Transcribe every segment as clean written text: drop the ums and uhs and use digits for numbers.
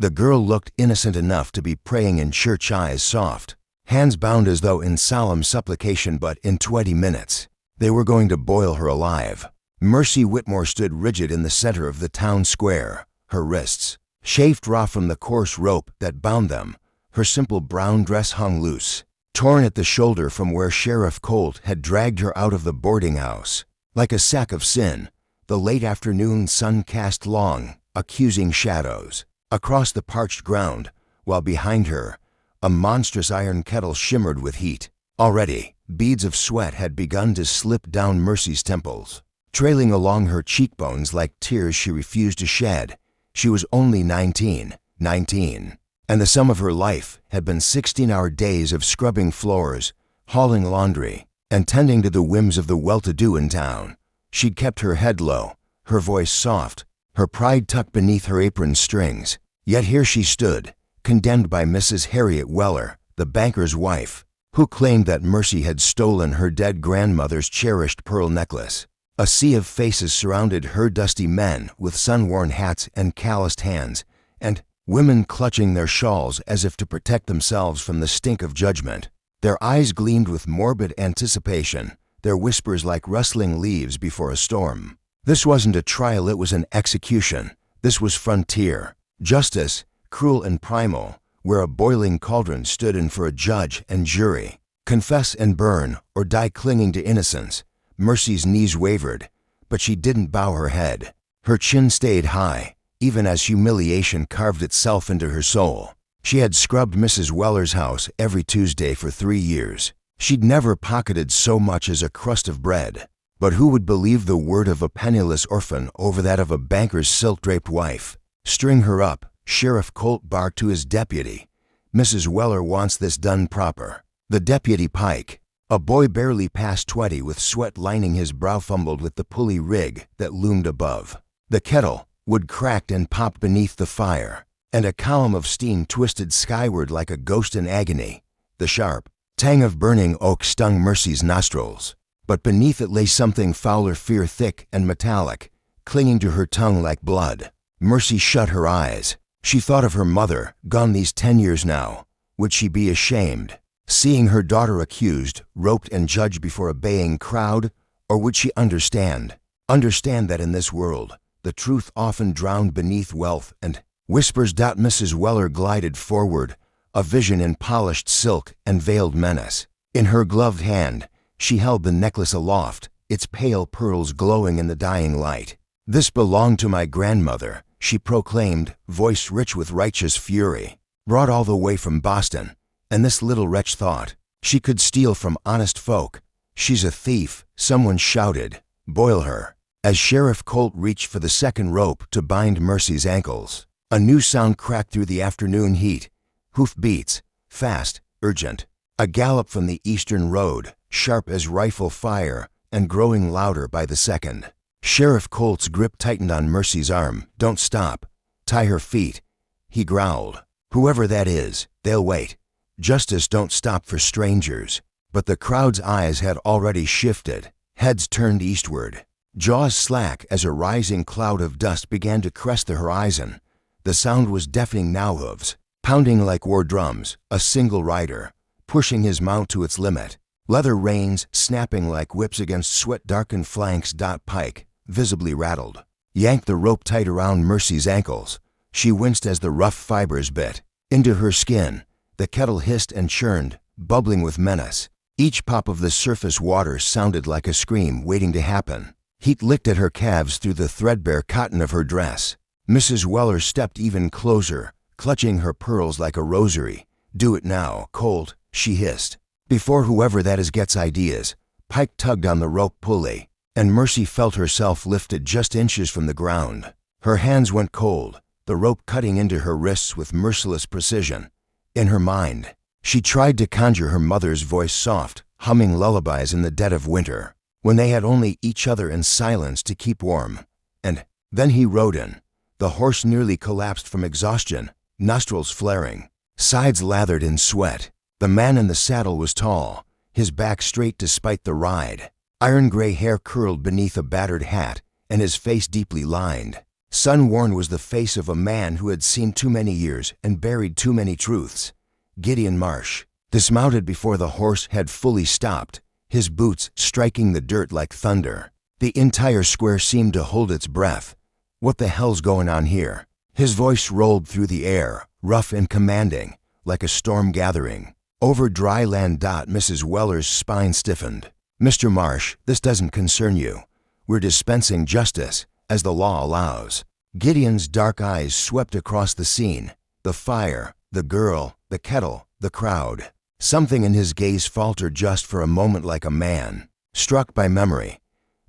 The girl looked innocent enough to be praying in church, eyes soft, hands bound as though in solemn supplication, but in 20 minutes, they were going to boil her alive. Mercy Whitmore stood rigid in the center of the town square, her wrists chafed raw from the coarse rope that bound them. Her simple brown dress hung loose, torn at the shoulder from where Sheriff Colt had dragged her out of the boarding house. Like a sack of sin, the late afternoon sun cast long, accusing shadows across the parched ground, while behind her, a monstrous iron kettle shimmered with heat. Already, beads of sweat had begun to slip down Mercy's temples, trailing along her cheekbones like tears she refused to shed. She was only 19, and the sum of her life had been 16-hour days of scrubbing floors, hauling laundry, and tending to the whims of the well-to-do in town. She'd kept her head low, her voice soft, her pride tucked beneath her apron strings. Yet here she stood, condemned by Mrs. Harriet Weller, the banker's wife, who claimed that Mercy had stolen her dead grandmother's cherished pearl necklace. A sea of faces surrounded her, dusty men with sun-worn hats and calloused hands, and women clutching their shawls as if to protect themselves from the stink of judgment. Their eyes gleamed with morbid anticipation, their whispers like rustling leaves before a storm. This wasn't a trial, it was an execution. This was frontier justice, cruel and primal, where a boiling cauldron stood in for a judge and jury. Confess and burn, or die clinging to innocence. Mercy's knees wavered, but she didn't bow her head. Her chin stayed high, even as humiliation carved itself into her soul. She had scrubbed Mrs. Weller's house every Tuesday for 3 years. She'd never pocketed so much as a crust of bread. But who would believe the word of a penniless orphan over that of a banker's silk-draped wife? String her up, Sheriff Colt barked to his deputy. Mrs. Weller wants this done proper. The deputy Pike, a boy barely past 20 with sweat lining his brow, fumbled with the pulley rig that loomed above. The kettle, wood cracked and popped beneath the fire, and a column of steam twisted skyward like a ghost in agony. The sharp tang of burning oak stung Mercy's nostrils, but beneath it lay something fouler, fear thick and metallic, clinging to her tongue like blood. Mercy shut her eyes. She thought of her mother, gone these 10 years now. Would she be ashamed, seeing her daughter accused, roped and judged before a baying crowd? Or would she understand that in this world, the truth often drowned beneath wealth and whispers? Mrs. Weller glided forward, a vision in polished silk and veiled menace. In her gloved hand, she held the necklace aloft, its pale pearls glowing in the dying light. "This belonged to my grandmother," she proclaimed, voice rich with righteous fury. "Brought all the way from Boston, and this little wretch thought she could steal from honest folk. She's a thief," someone shouted. "Boil her." As Sheriff Colt reached for the second rope to bind Mercy's ankles, a new sound cracked through the afternoon heat. Hoof beats, fast, urgent. A gallop from the eastern road, sharp as rifle fire and growing louder by the second. Sheriff Colt's grip tightened on Mercy's arm. "Don't stop. Tie her feet," he growled. "Whoever that is, they'll wait. Justice don't stop for strangers." But the crowd's eyes had already shifted, heads turned eastward, jaws slack as a rising cloud of dust began to crest the horizon. The sound was deafening now, hooves pounding like war drums, a single rider pushing his mount to its limit, leather reins snapping like whips against sweat-darkened flanks. Pike, visibly rattled, yanked the rope tight around Mercy's ankles. She winced as the rough fibers bit into her skin. The kettle hissed and churned, bubbling with menace. Each pop of the surface water sounded like a scream waiting to happen. Heat licked at her calves through the threadbare cotton of her dress. Mrs. Weller stepped even closer, clutching her pearls like a rosary. "Do it now, Colt," she hissed. "Before whoever that is gets ideas." Pike tugged on the rope pulley, and Mercy felt herself lifted just inches from the ground. Her hands went cold, the rope cutting into her wrists with merciless precision. In her mind, she tried to conjure her mother's voice, soft, humming lullabies in the dead of winter, when they had only each other and silence to keep warm. And then he rode in. The horse nearly collapsed from exhaustion, nostrils flaring, sides lathered in sweat. The man in the saddle was tall, his back straight despite the ride. Iron gray hair curled beneath a battered hat, and his face deeply lined. Sun-worn was the face of a man who had seen too many years and buried too many truths. Gideon Marsh dismounted before the horse had fully stopped, his boots striking the dirt like thunder. The entire square seemed to hold its breath. What the hell's going on here? His voice rolled through the air, rough and commanding, like a storm gathering. Over dry land. Mrs. Weller's spine stiffened. Mr. Marsh, this doesn't concern you. We're dispensing justice, as the law allows. Gideon's dark eyes swept across the scene. The fire, the girl, the kettle, the crowd. Something in his gaze faltered just for a moment, like a man struck by memory.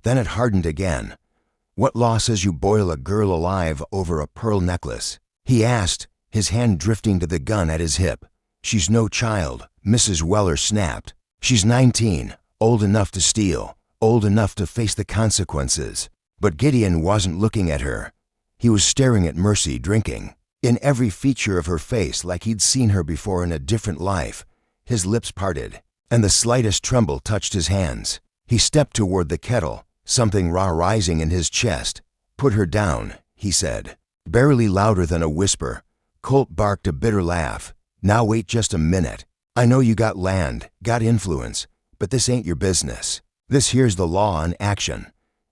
Then it hardened again. What law says you boil a girl alive over a pearl necklace? He asked, his hand drifting to the gun at his hip. She's no child, Mrs. Weller snapped. She's 19, old enough to steal, old enough to face the consequences. But Gideon wasn't looking at her. He was staring at Mercy, drinking. In every feature of her face, like he'd seen her before in a different life. His lips parted, and the slightest tremble touched his hands. He stepped toward the kettle, something raw rising in his chest. Put her down, he said, barely louder than a whisper. Colt barked a bitter laugh. Now wait just a minute. I know you got land, got influence, but this ain't your business. This here's the law in action.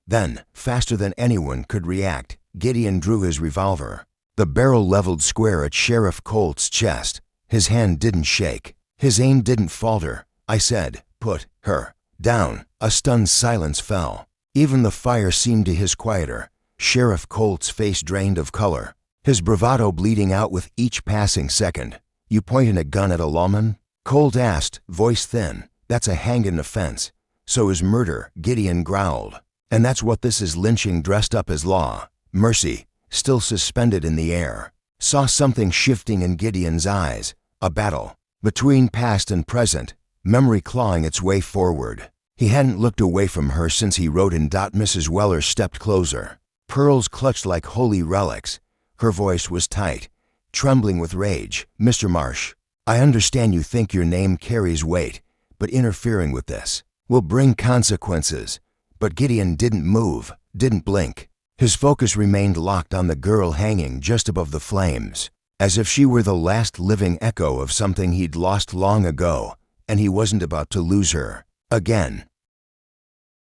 Then, faster than anyone could react, Gideon drew his revolver. The barrel leveled square at Sheriff Colt's chest. His hand didn't shake. His aim didn't falter. I said, put her down. A stunned silence fell. Even the fire seemed to hiss quieter. Sheriff Colt's face drained of color, his bravado bleeding out with each passing second. You pointing a gun at a lawman? Colt asked, voice thin. That's a hanging offense. So is murder, Gideon growled. And that's what this is, lynching dressed up as law. Mercy, still suspended in the air, saw something shifting in Gideon's eyes. A battle between past and present, memory clawing its way forward. He hadn't looked away from her since he rode in. Mrs. Weller stepped closer. Pearls clutched like holy relics. Her voice was tight, trembling with rage. Mr. Marsh, I understand you think your name carries weight, but interfering with this will bring consequences. But Gideon didn't move, didn't blink. His focus remained locked on the girl hanging just above the flames, as if she were the last living echo of something he'd lost long ago, and he wasn't about to lose her again.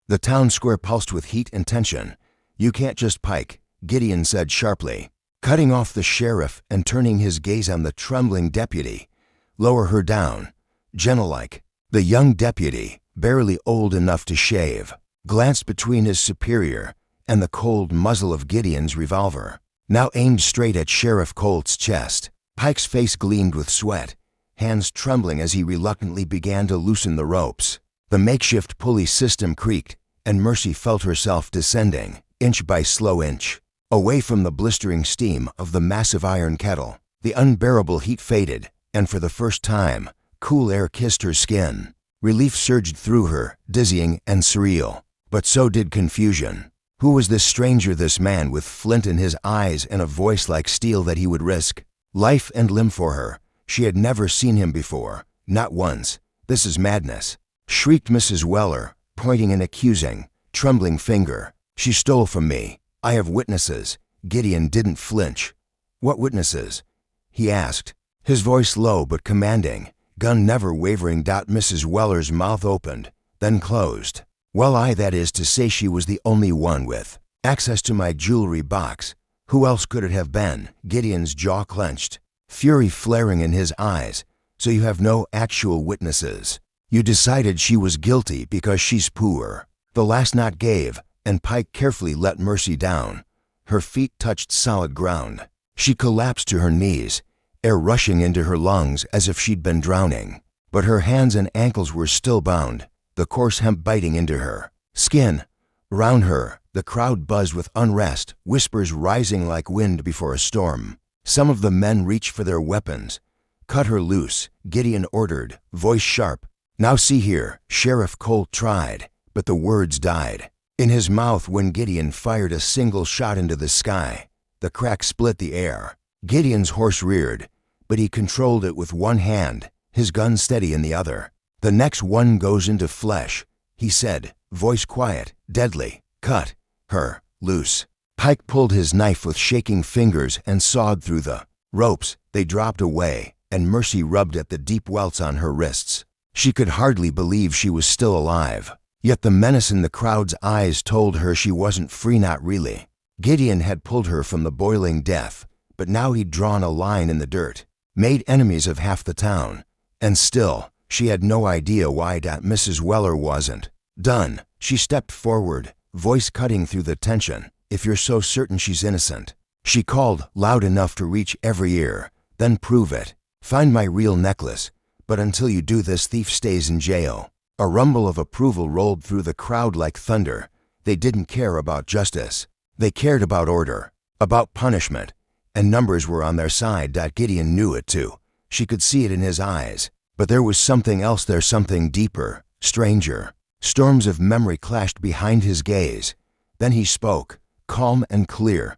The town square pulsed with heat and tension. You can't just pike, Gideon said sharply, cutting off the sheriff and turning his gaze on the trembling deputy. Lower her down, gentle-like. The young deputy, barely old enough to shave, glanced between his superior and the cold muzzle of Gideon's revolver, now aimed straight at Sheriff Colt's chest. Pike's face gleamed with sweat, hands trembling as he reluctantly began to loosen the ropes. The makeshift pulley system creaked, and Mercy felt herself descending, inch by slow inch, away from the blistering steam of the massive iron kettle. The unbearable heat faded, and for the first time, cool air kissed her skin. Relief surged through her, dizzying and surreal. But so did confusion. Who was this stranger, this man with flint in his eyes and a voice like steel that he would risk life and limb for her? She had never seen him before, not once. This is madness, shrieked Mrs. Weller, pointing an accusing, trembling finger. She stole from me. I have witnesses. Gideon didn't flinch. What witnesses? He asked, his voice low but commanding, gun never wavering. Mrs. Weller's mouth opened, then closed. Well, that is to say, she was the only one with access to my jewelry box. Who else could it have been? Gideon's jaw clenched, fury flaring in his eyes. So you have no actual witnesses. You decided she was guilty because she's poor. The last knot gave, and Pike carefully let Mercy down. Her feet touched solid ground. She collapsed to her knees, air rushing into her lungs as if she'd been drowning. But her hands and ankles were still bound, the coarse hemp biting into her skin. Around her, the crowd buzzed with unrest, whispers rising like wind before a storm. Some of the men reached for their weapons. Cut her loose, Gideon ordered, voice sharp. Now see here, Sheriff Colt tried, but the words died in his mouth when Gideon fired a single shot into the sky. The crack split the air. Gideon's horse reared, but he controlled it with one hand, his gun steady in the other. The next one goes into flesh, he said, voice quiet, deadly. Cut her loose. Pike pulled his knife with shaking fingers and sawed through the ropes. They dropped away, and Mercy rubbed at the deep welts on her wrists. She could hardly believe she was still alive. Yet the menace in the crowd's eyes told her she wasn't free, not really. Gideon had pulled her from the boiling death, but now he'd drawn a line in the dirt, made enemies of half the town. And still, she had no idea why. Mrs. Weller wasn't done. She stepped forward, voice cutting through the tension. "If you're so certain she's innocent," she called, loud enough to reach every ear, "then prove it. Find my real necklace. But until you do, this thief stays in jail." A rumble of approval rolled through the crowd like thunder. They didn't care about justice. They cared about order, about punishment, and numbers were on their side. Gideon knew it too. She could see it in his eyes. But there was something else there, something deeper, stranger. Storms of memory clashed behind his gaze. Then he spoke, calm and clear.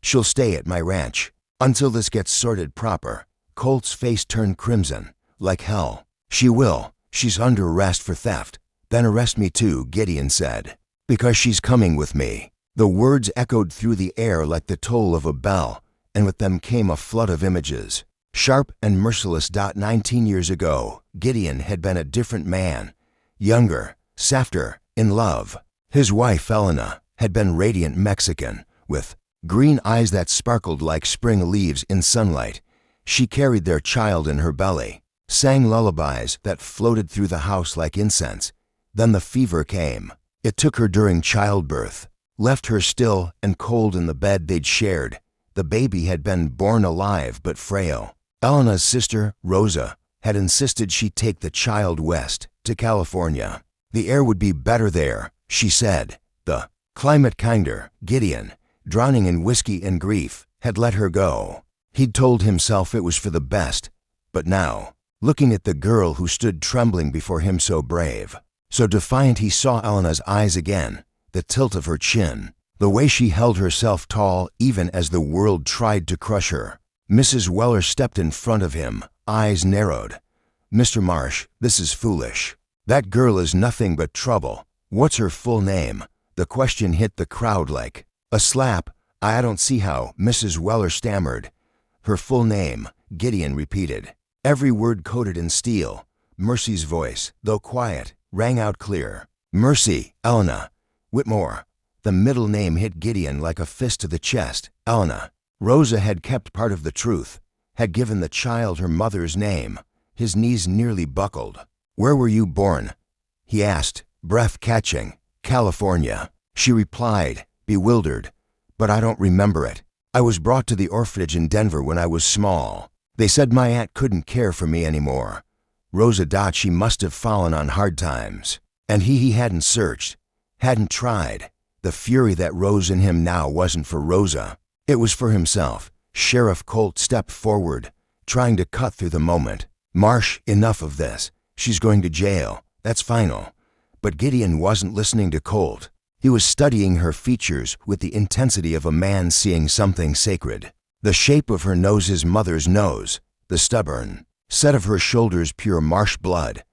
"She'll stay at my ranch until this gets sorted proper." Colt's face turned crimson. "Like hell. She will. She's under arrest for theft." "Then arrest me too," Gideon said. "Because she's coming with me." The words echoed through the air like the toll of a bell, and with them came a flood of images, sharp and merciless. 19 years ago, Gideon had been a different man. Younger, softer, in love. His wife, Elena, had been radiant Mexican, with green eyes that sparkled like spring leaves in sunlight. She carried their child in her belly, sang lullabies that floated through the house like incense. Then the fever came. It took her during childbirth, left her still and cold in the bed they'd shared. The baby had been born alive but frail. Elena's sister, Rosa, had insisted she take the child west, to California. The air would be better there, she said. The climate kinder. Gideon, drowning in whiskey and grief, had let her go. He'd told himself it was for the best. But now, looking at the girl who stood trembling before him, so brave, so defiant, he saw Elena's eyes again, the tilt of her chin, the way she held herself tall even as the world tried to crush her. Mrs. Weller stepped in front of him, eyes narrowed. "Mr. Marsh, this is foolish. That girl is nothing but trouble. What's her full name?" The question hit the crowd like a slap. "I don't see how," Mrs. Weller stammered. "Her full name," Gideon repeated, every word coated in steel. Mercy's voice, though quiet, rang out clear. "Mercy, Elena Whitmore." The middle name hit Gideon like a fist to the chest. Elena. Rosa had kept part of the truth, had given the child her mother's name. His knees nearly buckled. "Where were you born?" he asked, breath catching. "California," she replied, bewildered. "But I don't remember it. I was brought to the orphanage in Denver when I was small. They said my aunt couldn't care for me anymore." Rosa. She must have fallen on hard times. And he hadn't searched, hadn't tried. The fury that rose in him now wasn't for Rosa. It was for himself. Sheriff Colt stepped forward, trying to cut through the moment. "Marsh, enough of this. She's going to jail. That's final." But Gideon wasn't listening to Colt. He was studying her features with the intensity of a man seeing something sacred. The shape of her nose, his mother's nose. The stubborn set of her shoulders, pure Marsh blood.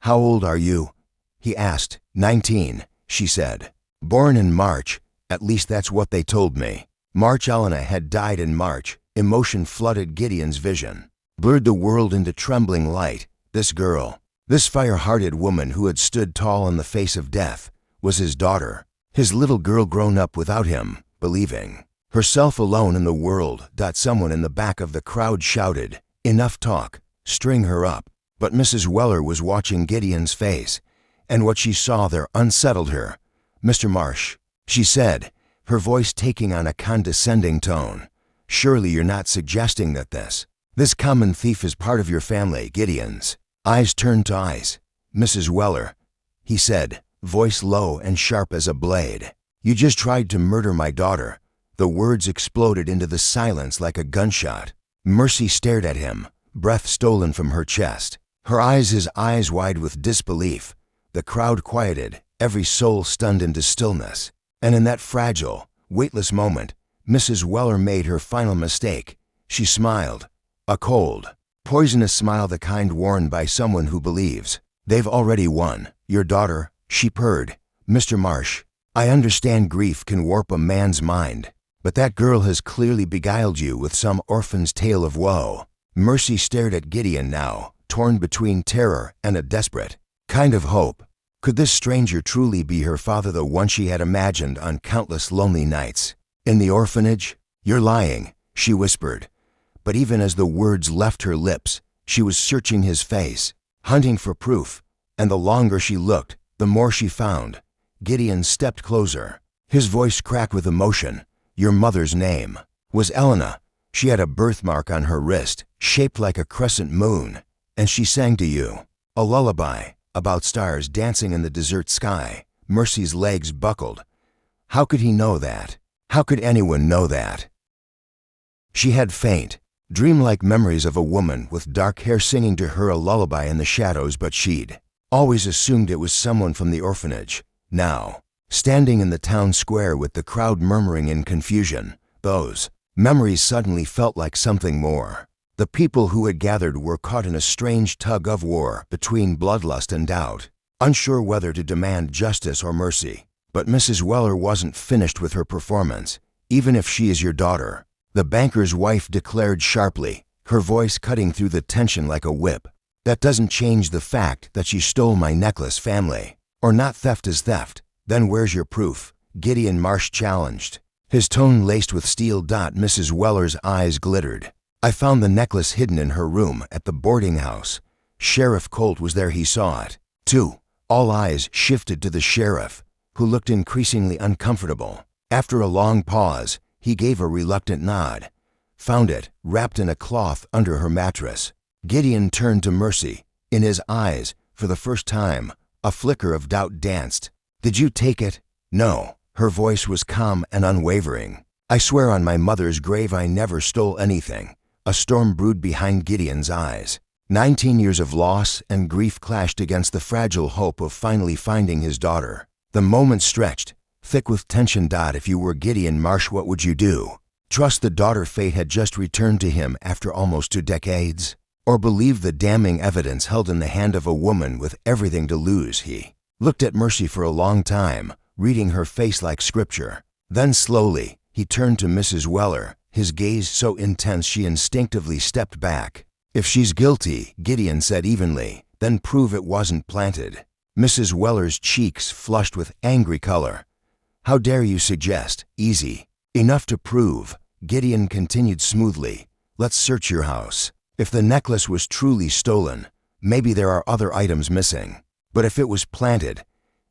"How old are you?" he asked. 19, she said. "Born in March. At least that's what they told me." March. Elena had died in March. Emotion flooded Gideon's vision, blurred the world into trembling light. This girl, this fire-hearted woman who had stood tall in the face of death, was his daughter. His little girl grown up without him, believing herself alone in the world. Someone in the back of the crowd shouted, "Enough talk. String her up." But Mrs. Weller was watching Gideon's face, and what she saw there unsettled her. "Mr. Marsh," she said, her voice taking on a condescending tone, "surely you're not suggesting that this common thief is part of your family?" Gideon's eyes turned to ice. "Mrs. Weller," he said, voice low and sharp as a blade, "you just tried to murder my daughter." The words exploded into the silence like a gunshot. Mercy stared at him, breath stolen from her chest, her eyes his eyes wide with disbelief. The crowd quieted, every soul stunned into stillness. And in that fragile, weightless moment, Mrs. Weller made her final mistake. She smiled, a cold, poisonous smile, the kind worn by someone who believes they've already won. "Your daughter," she purred. "Mr. Marsh, I understand grief can warp a man's mind, but that girl has clearly beguiled you with some orphan's tale of woe. Mercy stared at Gideon now, torn between terror and a desperate kind of hope. Could this stranger truly be her father, the one she had imagined on countless lonely nights? In the orphanage? You're lying, she whispered. But even as the words left her lips, she was searching his face, hunting for proof, and the longer she looked, the more she found. Gideon stepped closer. His voice cracked with emotion. Your mother's name was Elena. She had a birthmark on her wrist, shaped like a crescent moon, and she sang to you a lullaby about stars dancing in the desert sky. Mercy's legs buckled. How could he know that? How could anyone know that? She had faint, dreamlike memories of a woman with dark hair singing to her a lullaby in the shadows, but she'd always assumed it was someone from the orphanage. Now, standing in the town square with the crowd murmuring in confusion, those memories suddenly felt like something more. The people who had gathered were caught in a strange tug-of-war between bloodlust and doubt, unsure whether to demand justice or mercy. But Mrs. Weller wasn't finished with her performance. Even if she is your daughter, the banker's wife declared sharply, her voice cutting through the tension like a whip, that doesn't change the fact that she stole my necklace, family. Or not, theft is theft. Then where's your proof? Gideon Marsh challenged, his tone laced with steel. Mrs. Weller's eyes glittered. I found the necklace hidden in her room at the boarding house. Sheriff Colt was there, he saw it, too. All eyes shifted to the sheriff, who looked increasingly uncomfortable. After a long pause, he gave a reluctant nod. Found it, wrapped in a cloth under her mattress. Gideon turned to Mercy. In his eyes, for the first time, a flicker of doubt danced. Did you take it? No. Her voice was calm and unwavering. I swear on my mother's grave I never stole anything. A storm brewed behind Gideon's eyes. 19 years of loss and grief clashed against the fragile hope of finally finding his daughter. The moment stretched, thick with tension. If you were Gideon Marsh, what would you do? Trust the daughter fate had just returned to him after almost 2 decades? Or believe the damning evidence held in the hand of a woman with everything to lose? He looked at Mercy for a long time, reading her face like scripture. Then slowly, he turned to Mrs. Weller, his gaze so intense she instinctively stepped back. If she's guilty, Gideon said evenly, then prove it wasn't planted. Mrs. Weller's cheeks flushed with angry color. How dare you suggest? Easy enough to prove. Gideon continued smoothly. Let's search your house. If the necklace was truly stolen, maybe there are other items missing. But if it was planted,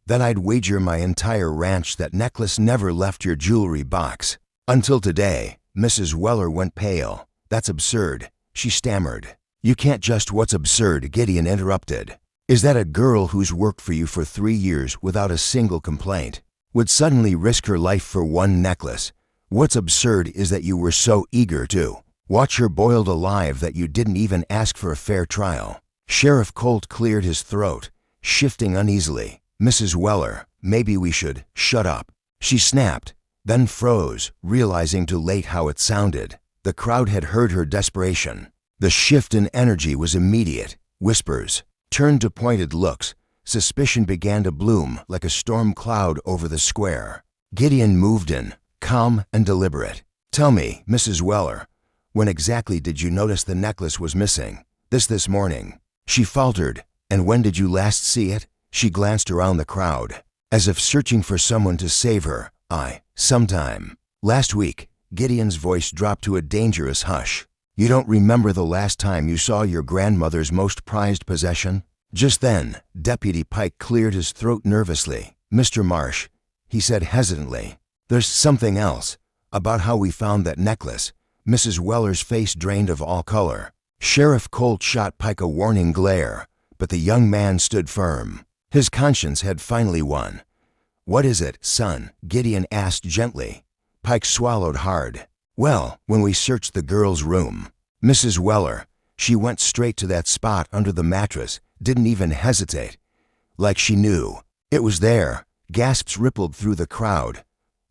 then I'd wager my entire ranch that necklace never left your jewelry box. Until today. Mrs. Weller went pale. That's absurd, she stammered. You can't just. What's absurd? Gideon interrupted. Is that a girl who's worked for you for 3 years without a single complaint would suddenly risk her life for one necklace? What's absurd is that you were so eager to watch her boiled alive that you didn't even ask for a fair trial. Sheriff Colt cleared his throat, shifting uneasily. Mrs. Weller, maybe we should shut up, she snapped, then froze, realizing too late how it sounded. The crowd had heard her desperation. The shift in energy was immediate. Whispers turned to pointed looks. Suspicion began to bloom like a storm cloud over the square. Gideon moved in, calm and deliberate. Tell me, Mrs. Weller, when exactly did you notice the necklace was missing? This morning. She faltered. And when did you last see it? She glanced around the crowd, as if searching for someone to save her. Sometime last week. Gideon's voice dropped to a dangerous hush. You don't remember the last time you saw your grandmother's most prized possession? Just then, Deputy Pike cleared his throat nervously. Mr. Marsh, he said hesitantly, there's something else about how we found that necklace. Mrs. Weller's face drained of all color. Sheriff Colt shot Pike a warning glare, but the young man stood firm. His conscience had finally won. What is it, son? Gideon asked gently. Pike swallowed hard. Well, when we searched the girl's room, Mrs. Weller, she went straight to that spot under the mattress, didn't even hesitate. Like she knew. It was there. Gasps rippled through the crowd.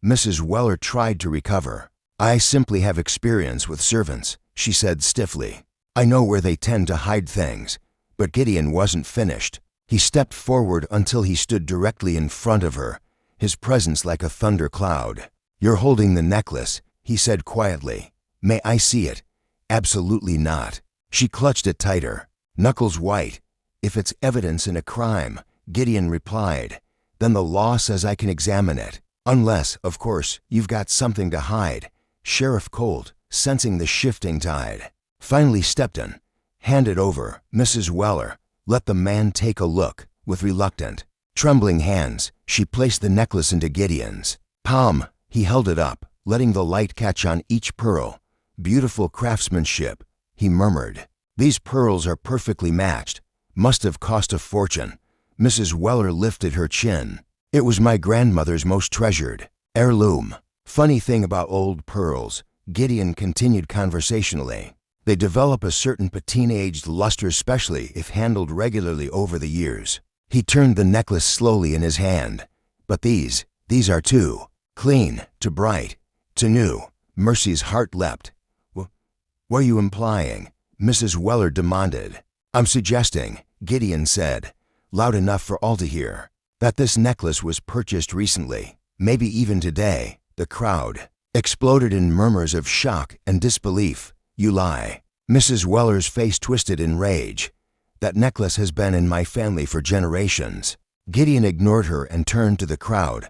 Mrs. Weller tried to recover. I simply have experience with servants, she said stiffly. I know where they tend to hide things. But Gideon wasn't finished. He stepped forward until he stood directly in front of her, his presence like a thundercloud. "You're holding the necklace," he said quietly. "May I see it?" "Absolutely not." She clutched it tighter, knuckles white. "If it's evidence in a crime," Gideon replied, "then the law says I can examine it. Unless, of course, you've got something to hide." Sheriff Colt, sensing the shifting tide, finally stepped in. "Hand it over, Mrs. Weller." Let the man take a look. With reluctant, trembling hands, she placed the necklace into Gideon's palm. He held it up, letting the light catch on each pearl. "Beautiful craftsmanship," he murmured. "These pearls are perfectly matched. Must have cost a fortune." Mrs. Weller lifted her chin. "It was my grandmother's most treasured heirloom." "Funny thing about old pearls," Gideon continued conversationally. "They develop a certain patina-aged luster, especially if handled regularly over the years." He turned the necklace slowly in his hand. "But these are too clean, too bright, too new." Mercy's heart leapt. "What are you implying?" Mrs. Weller demanded. "I'm suggesting," Gideon said, loud enough for all to hear, "that this necklace was purchased recently, maybe even today." The crowd exploded in murmurs of shock and disbelief. "You lie." Mrs. Weller's face twisted in rage. "That necklace has been in my family for generations." Gideon ignored her and turned to the crowd.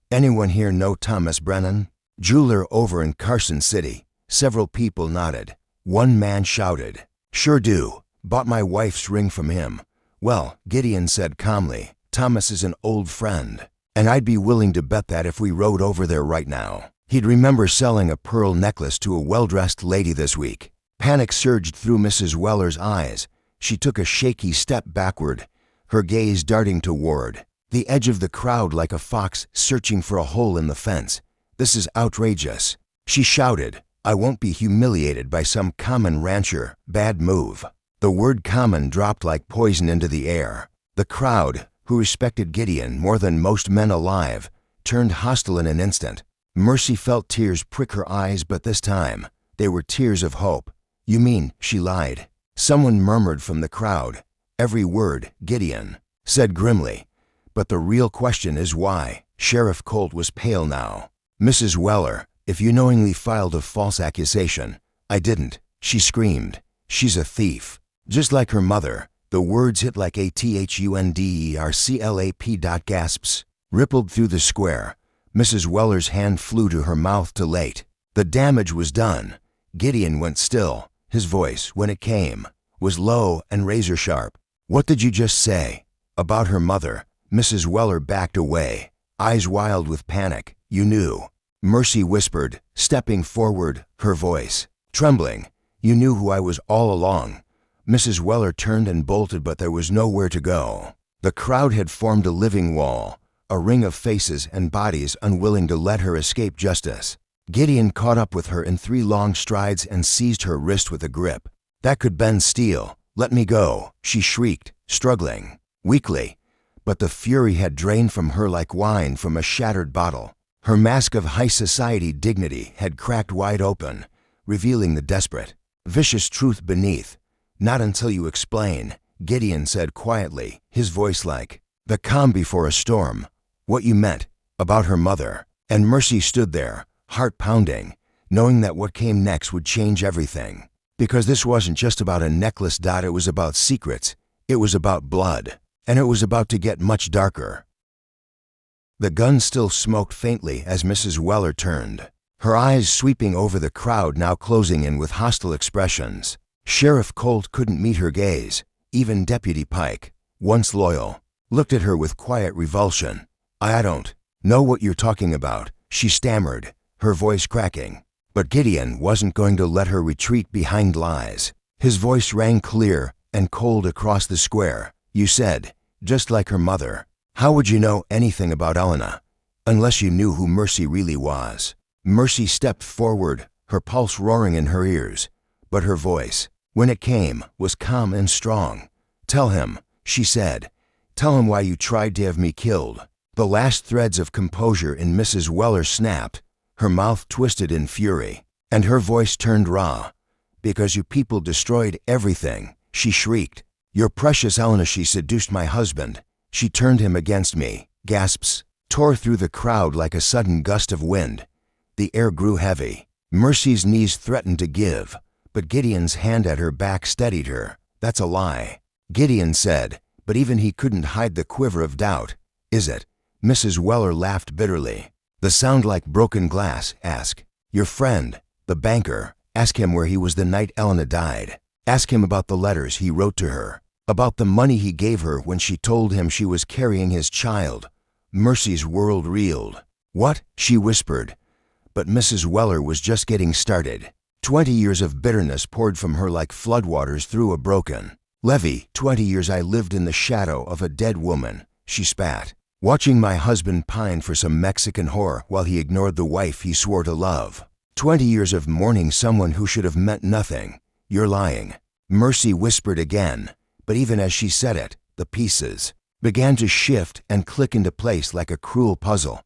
"Anyone here know Thomas Brennan? Jeweler over in Carson City?" Several people nodded. One man shouted, "Sure do. Bought my wife's ring from him." "Well," Gideon said calmly, "Thomas is an old friend, and I'd be willing to bet that if we rode over there right now, he'd remember selling a pearl necklace to a well-dressed lady this week." Panic surged through Mrs. Weller's eyes. She took a shaky step backward, her gaze darting toward the edge of the crowd like a fox searching for a hole in the fence. "This is outrageous," she shouted. "I won't be humiliated by some common rancher. Bad move." The word common dropped like poison into the air. The crowd, who respected Gideon more than most men alive, turned hostile in an instant. Mercy felt tears prick her eyes, but this time they were tears of hope. "You mean she lied?" Someone murmured from the crowd. "Every word," Gideon said grimly. "But the real question is why?" Sheriff Colt was pale now. "Mrs. Weller, if you knowingly filed a false accusation—" "I didn't," she screamed. "She's a thief. Just like her mother." The words hit like a thunderclap. Gasps rippled through the square. Mrs. Weller's hand flew to her mouth too late. The damage was done. Gideon went still. His voice, when it came, was low and razor-sharp. "What did you just say?" "About her mother." Mrs. Weller backed away, eyes wild with panic. "You knew," Mercy whispered, stepping forward, her voice trembling. "You knew who I was all along." Mrs. Weller turned and bolted, but there was nowhere to go. The crowd had formed a living wall, a ring of faces and bodies unwilling to let her escape justice. Gideon caught up with her in 3 long strides and seized her wrist with a grip that could bend steel. "Let me go," she shrieked, struggling weakly. But the fury had drained from her like wine from a shattered bottle. Her mask of high society dignity had cracked wide open, revealing the desperate, vicious truth beneath. "Not until you explain," Gideon said quietly, his voice like the calm before a storm. "What you meant about her mother." And Mercy stood there, heart pounding, knowing that what came next would change everything. Because this wasn't just about a necklace. It was about secrets. It was about blood. And it was about to get much darker. The gun still smoked faintly as Mrs. Weller turned, her eyes sweeping over the crowd now closing in with hostile expressions. Sheriff Colt couldn't meet her gaze. Even Deputy Pike, once loyal, looked at her with quiet revulsion. "I don't know what you're talking about," she stammered, her voice cracking. But Gideon wasn't going to let her retreat behind lies. His voice rang clear and cold across the square. "You said, just like her mother. How would you know anything about Elena, unless you knew who Mercy really was?" Mercy stepped forward, her pulse roaring in her ears. But her voice, when it came, was calm and strong. "Tell him," she said. "Tell him why you tried to have me killed." The last threads of composure in Mrs. Weller snapped, her mouth twisted in fury, and her voice turned raw. "Because you people destroyed everything," she shrieked. "Your precious Elena, she seduced my husband. She turned him against me." Gasps tore through the crowd like a sudden gust of wind. The air grew heavy. Mercy's knees threatened to give, but Gideon's hand at her back steadied her. "That's a lie," Gideon said, but even he couldn't hide the quiver of doubt. "Is it?" Mrs. Weller laughed bitterly. The sound like broken glass. "Ask your friend, the banker. Ask him where he was the night Elena died. Ask him about the letters he wrote to her, about the money he gave her when she told him she was carrying his child." Mercy's world reeled. "What?" she whispered. But Mrs. Weller was just getting started. 20 years of bitterness poured from her like floodwaters through a broken levee. 20 years I lived in the shadow of a dead woman, she spat, watching my husband pine for some Mexican whore while he ignored the wife he swore to love. 20 years of mourning someone who should have meant nothing. "You're lying," Mercy whispered again, but even as she said it, the pieces began to shift and click into place like a cruel puzzle.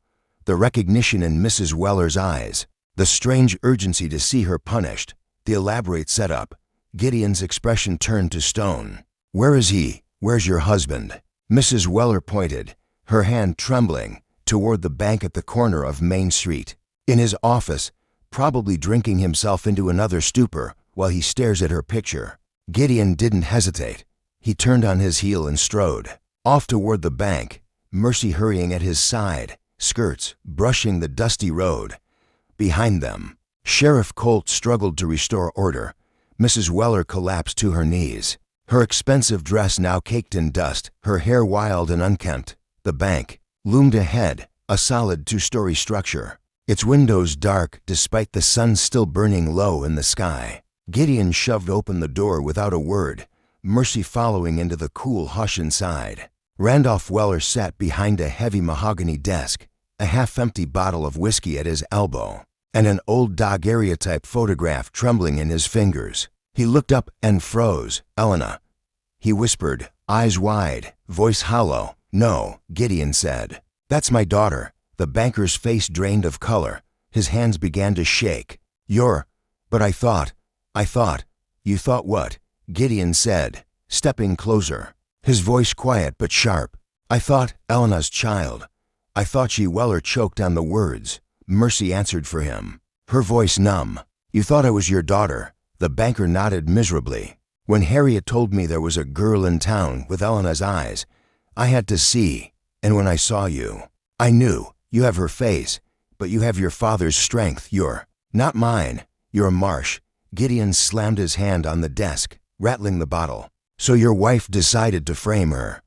The recognition in Mrs. Weller's eyes, the strange urgency to see her punished, the elaborate setup. Gideon's expression turned to stone. "Where is he? Where's your husband?" Mrs. Weller pointed, her hand trembling, toward the bank at the corner of Main Street. "In his office, probably drinking himself into another stupor while he stares at her picture." Gideon didn't hesitate. He turned on his heel and strode off toward the bank, Mercy hurrying at his side, skirts brushing the dusty road. Behind them, Sheriff Colt struggled to restore order. Mrs. Weller collapsed to her knees, her expensive dress now caked in dust, her hair wild and unkempt. The bank loomed ahead, a solid 2-story structure, its windows dark despite the sun still burning low in the sky. Gideon shoved open the door without a word, Mercy following into the cool hush inside. Randolph Weller sat behind a heavy mahogany desk, a half-empty bottle of whiskey at his elbow, and an old daguerreotype photograph trembling in his fingers. He looked up and froze. "Elena," he whispered, eyes wide, voice hollow. "No," Gideon said. "That's my daughter." The banker's face drained of color. His hands began to shake. But I thought. You thought what?" Gideon said, stepping closer, his voice quiet but sharp. "I thought Elena's child. I thought she..." Weller choked on the words. Mercy answered for him, her voice numb. "You thought I was your daughter." The banker nodded miserably. "When Harriet told me there was a girl in town with Elena's eyes, I had to see. And when I saw you, I knew. You have her face, but you have your father's strength. You're not mine. You're a Marsh." Gideon slammed his hand on the desk, rattling the bottle. "So your wife decided to frame her.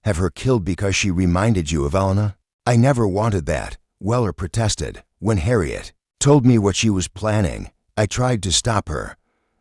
Have her killed because she reminded you of Elena?" "I never wanted that," Weller protested. "When Harriet told me what she was planning, I tried to stop her,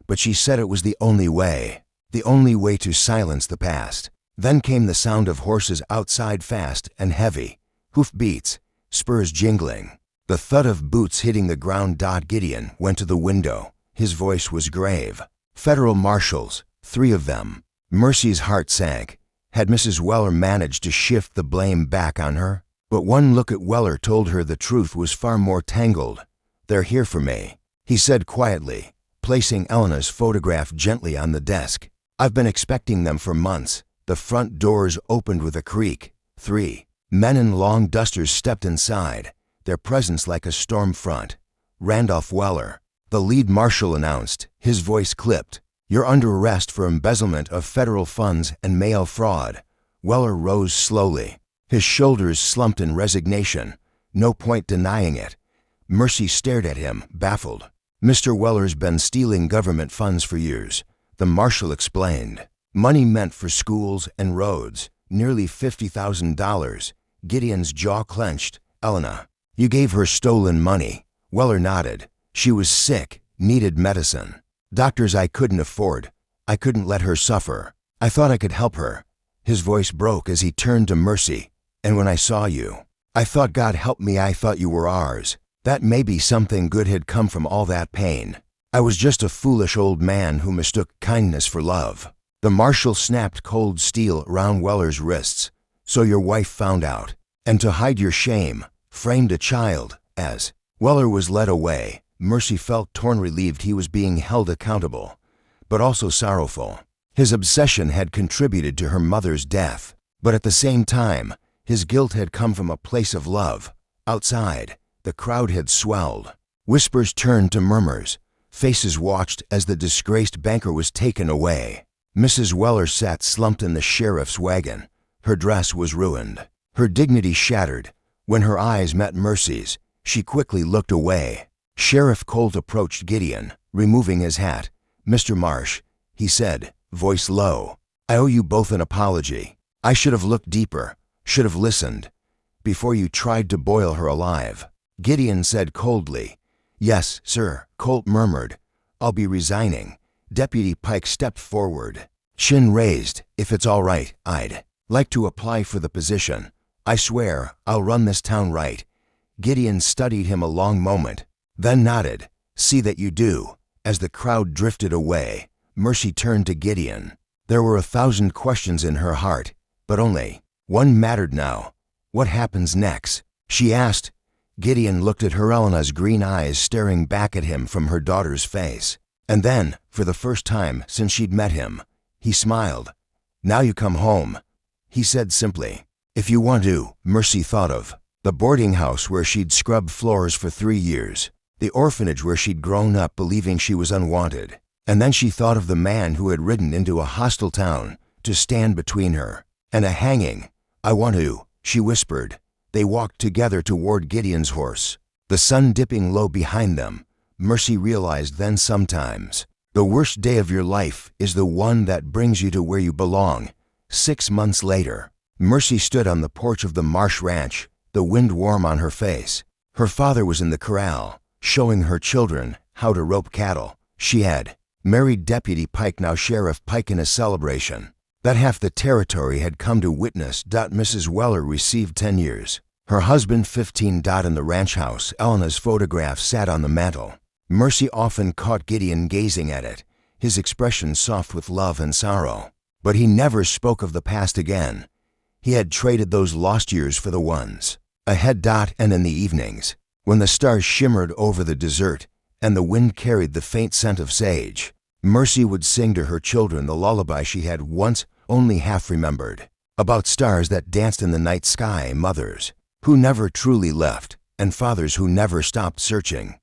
but she said it was the only way to silence the past." Then came the sound of horses outside, fast and heavy, hoof beats, spurs jingling, the thud of boots hitting the ground. Gideon went to the window. His voice was grave. "Federal marshals, 3 of them." Mercy's heart sank. Had Mrs. Weller managed to shift the blame back on her? But one look at Weller told her the truth was far more tangled. "They're here for me," he said quietly, placing Elena's photograph gently on the desk. "I've been expecting them for months." The front doors opened with a creak. 3 men in long dusters stepped inside, their presence like a storm front. "Randolph Weller," the lead marshal announced, his voice clipped. "You're under arrest for embezzlement of federal funds and mail fraud." Weller rose slowly, his shoulders slumped in resignation. No point denying it. Mercy stared at him, baffled. "Mr. Weller's been stealing government funds for years," the marshal explained. "Money meant for schools and roads, nearly $50,000. Gideon's jaw clenched. "Elena, you gave her stolen money." Weller nodded. "She was sick, needed medicine. Doctors I couldn't afford. I couldn't let her suffer. I thought I could help her." His voice broke as he turned to Mercy. "And when I saw you, I thought, God help me, I thought you were ours. That maybe something good had come from all that pain. I was just a foolish old man who mistook kindness for love." The marshal snapped cold steel around Weller's wrists. "So your wife found out, and to hide your shame, framed a child as..." Weller was led away. Mercy felt torn, relieved he was being held accountable, but also sorrowful. His obsession had contributed to her mother's death, but at the same time, His guilt had come from a place of love. Outside, the crowd had swelled. Whispers turned to murmurs. Faces watched as the disgraced banker was taken away. Mrs. Weller sat slumped in the sheriff's wagon. Her dress was ruined, her dignity shattered. When her eyes met Mercy's, she quickly looked away. Sheriff Colt approached Gideon, removing his hat. "Mr. Marsh," he said, voice low, "I owe you both an apology. I should have looked deeper, should have listened, before you tried to boil her alive." Gideon said coldly, "Yes, sir," Colt murmured. "I'll be resigning." Deputy Pike stepped forward, chin raised. "If it's all right, I'd like to apply for the position. I swear I'll run this town right." Gideon studied him a long moment, then nodded. "See that you do." As the crowd drifted away, Mercy turned to Gideon. There were 1,000 questions in her heart, but only one mattered now. "What happens next?" she asked. Gideon looked at her, Elena's green eyes staring back at him from her daughter's face. And then, for the first time since she'd met him, he smiled. "Now you come home," he said simply. "If you want to." Mercy thought of the boarding house where she'd scrubbed floors for 3 years, the orphanage where she'd grown up believing she was unwanted, and then she thought of the man who had ridden into a hostile town to stand between her and a hanging. "I want to," she whispered. They walked together toward Gideon's horse, the sun dipping low behind them. Mercy realized then sometimes the worst day of your life is the one that brings you to where you belong. 6 months later, Mercy stood on the porch of the Marsh Ranch, the wind warm on her face. Her father was in the corral, showing her children how to rope cattle. She had married Deputy Pike, now Sheriff Pike, in a celebration that half the territory had come to witness. Mrs. Weller received 10 years. Her husband 15. In the ranch house, Elena's photograph sat on the mantel. Mercy often caught Gideon gazing at it, his expression soft with love and sorrow. But he never spoke of the past again. He had traded those lost years for the ones ahead. And in the evenings, when the stars shimmered over the desert and the wind carried the faint scent of sage, Mercy would sing to her children the lullaby she had once only half remembered, about stars that danced in the night sky, mothers who never truly left, and fathers who never stopped searching.